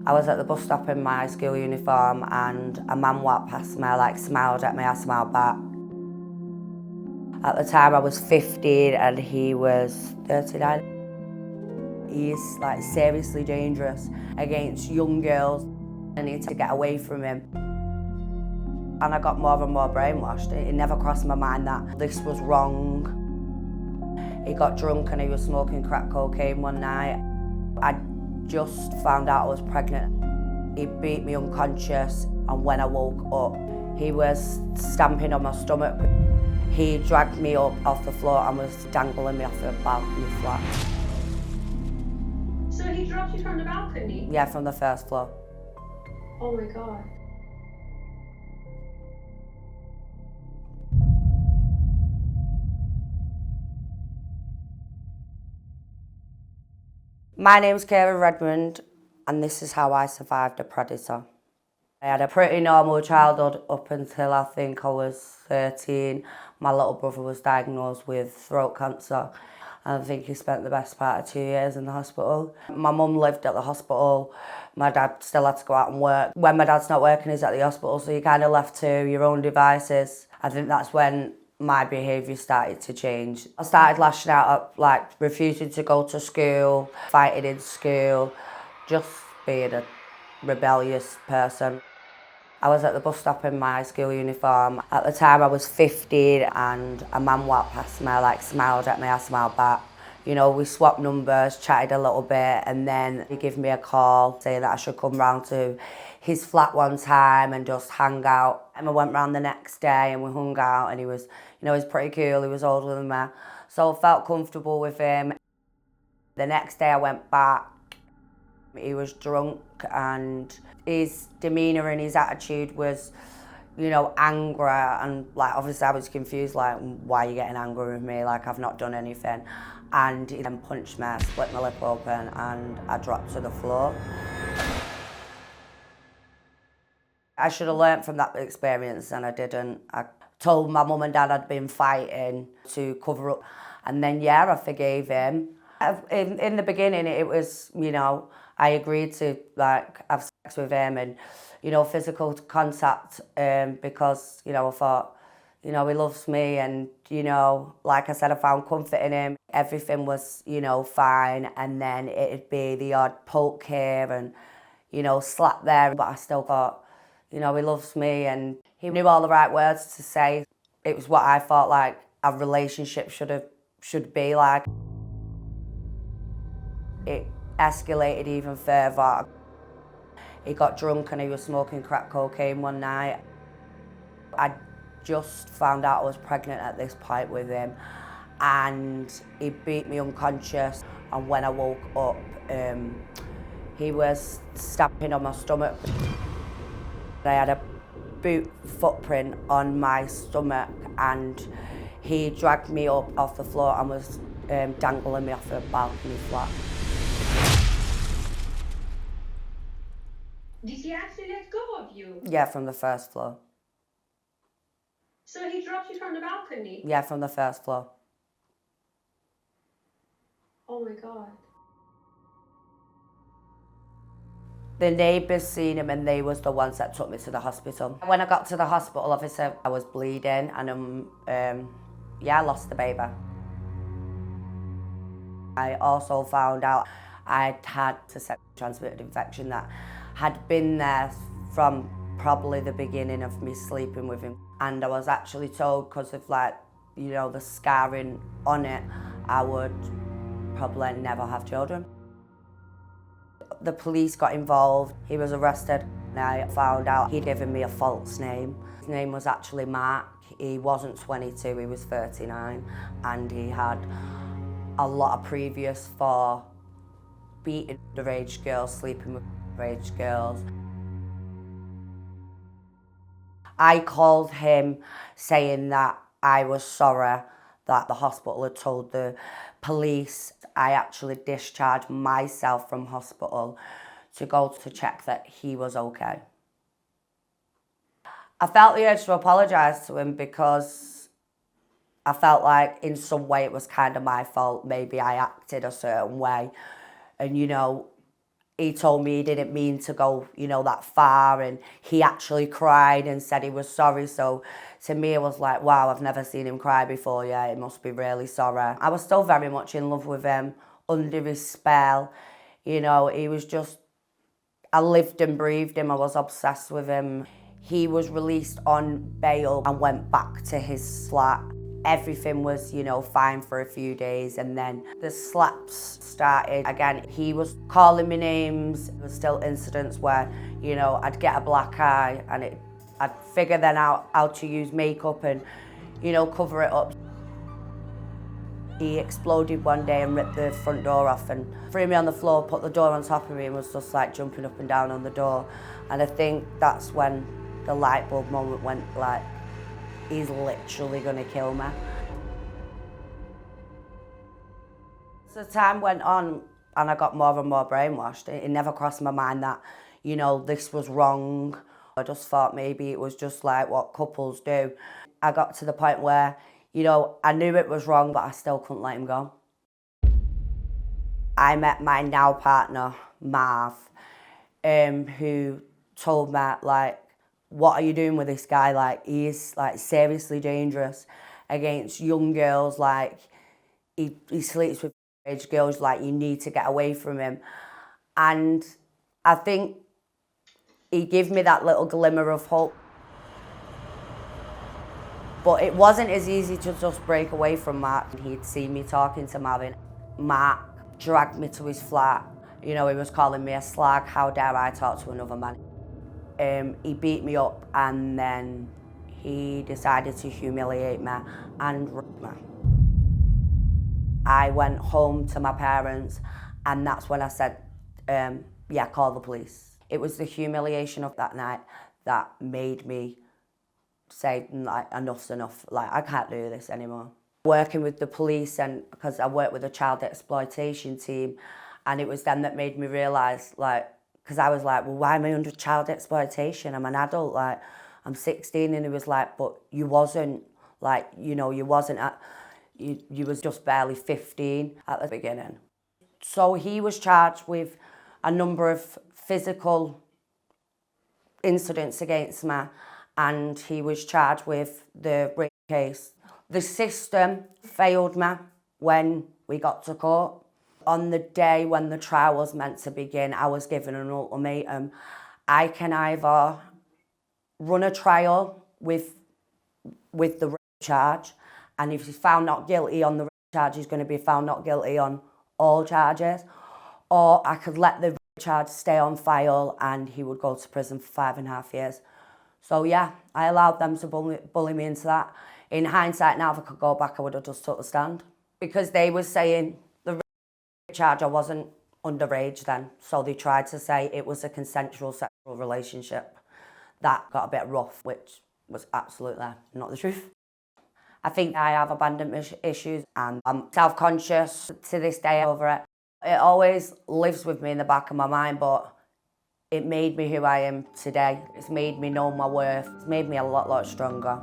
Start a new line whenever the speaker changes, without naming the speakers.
I was at the bus stop in my school uniform and a man walked past me, smiled at me, I smiled back. At the time I was 15 and he was 39. He's seriously dangerous against young girls. I need to get away from him. And I got more and more brainwashed. It never crossed my mind that this was wrong. He got drunk and he was smoking crack cocaine one night. I just found out I was pregnant. He beat me unconscious, and when I woke up, he was stamping on my stomach. He dragged me up off the floor and was dangling me off the balcony flat.
So he dropped you from the balcony?
Yeah, from the first floor.
Oh my God.
My name's Ciara Redmond, and this is how I survived a predator. I had a pretty normal childhood up until I think I was 13. My little brother was diagnosed with throat cancer. I think he spent the best part of 2 years in the hospital. My mum lived at the hospital. My dad still had to go out and work. When my dad's not working, he's at the hospital, so you're kind of left to your own devices. I think that's when my behaviour started to change. I started lashing out at refusing to go to school, fighting in school, just being a rebellious person. I was at the bus stop in my school uniform. At the time I was 15 and a man walked past me, smiled at me, I smiled back. You know, we swapped numbers, chatted a little bit, and then he gave me a call saying that I should come round to his flat one time and just hang out. And I went round the next day and we hung out, and he was, he was pretty cool, he was older than me. So I felt comfortable with him. The next day I went back. He was drunk and his demeanour and his attitude was, angry, and obviously I was confused, why are you getting angry with me? I've not done anything. And he then punched me, split my lip open, and I dropped to the floor. I should have learnt from that experience, and I didn't. I told my mum and dad I'd been fighting to cover up, and then I forgave him. In the beginning it was, I agreed to have sex with him and, physical contact, because, I thought, he loves me, and, like I said, I found comfort in him. Everything was, fine, and then it'd be the odd poke here and, slap there, but I still thought, he loves me, and he knew all the right words to say. It was what I thought a relationship should be like. It escalated even further. He got drunk and he was smoking crack cocaine one night. I just found out I was pregnant at this point with him, and he beat me unconscious, and when I woke up, he was stamping on my stomach. I had a boot footprint on my stomach, and he dragged me up off the floor and was dangling me off a balcony flat.
Did he actually let go of you?
Yeah, from the first floor.
So he dropped you from the balcony?
Yeah, from the first floor.
Oh my God.
The neighbours seen him, and they was the ones that took me to the hospital. When I got to the hospital, obviously I was bleeding, and I lost the baby. I also found out I'd had a sexually transmitted infection that had been there from probably the beginning of me sleeping with him. And I was actually told, because of the scarring on it, I would probably never have children. The police got involved. He was arrested, and I found out he'd given me a false name. His name was actually Mark. He wasn't 22, he was 39, and he had a lot of previous for beating underage girls, sleeping with underage girls. I called him saying that I was sorry that the hospital had told the police. I actually discharged myself from hospital to go to check that he was okay. I felt the urge to apologise to him because I felt like in some way it was kind of my fault. Maybe I acted a certain way, and He told me he didn't mean to go, that far, and he actually cried and said he was sorry. So to me, it was like, wow, I've never seen him cry before. Yeah, he must be really sorry. I was still very much in love with him, under his spell. He was just, I lived and breathed him. I was obsessed with him. He was released on bail and went back to his flat. Everything was, fine for a few days, and then the slaps started again. He was calling me names. There was still incidents where, I'd get a black eye and I'd figure then out how to use makeup and, cover it up. He exploded one day and ripped the front door off and threw me on the floor, put the door on top of me, and was just like jumping up and down on the door. And I think that's when the light bulb moment went, like, he's literally gonna kill me. As the time went on and I got more and more brainwashed, it never crossed my mind that, this was wrong. I just thought maybe it was just like what couples do. I got to the point where, I knew it was wrong, but I still couldn't let him go. I met my now partner, Marv, who told me, like, what are you doing with this guy? Like, he's like seriously dangerous against young girls. Like, he sleeps with underage girls. Like, you need to get away from him. And I think he gave me that little glimmer of hope. But it wasn't as easy to just break away from Mark. He'd seen me talking to Marvin. Mark dragged me to his flat. He was calling me a slag. How dare I talk to another man? He beat me up, and then he decided to humiliate me and rape me. I went home to my parents, and that's when I said, call the police. It was the humiliation of that night that made me say, like, enough's enough. Like, I can't do this anymore. Working with the police, and because I worked with a child exploitation team, and it was them that made me realise, like, because I was like, well, why am I under child exploitation? I'm an adult, like, I'm 16, and he was like, but you wasn't, like, you wasn't at, you was just barely 15 at the beginning. So he was charged with a number of physical incidents against me, and he was charged with the rape case. The system failed me when we got to court. On the day when the trial was meant to begin, I was given an ultimatum. I can either run a trial with the rape charge, and if he's found not guilty on the rape charge, he's going to be found not guilty on all charges, or I could let the rape charge stay on file and he would go to prison for 5.5 years. So yeah, I allowed them to bully me into that. In hindsight now, if I could go back, I would have just took the stand. Because they were saying the rape charge, I wasn't underage then. So they tried to say it was a consensual sexual relationship. That got a bit rough, which was absolutely not the truth. I think I have abandonment issues, and I'm self-conscious to this day over it. It always lives with me in the back of my mind, but it made me who I am today. It's made me know my worth. It's made me a lot stronger.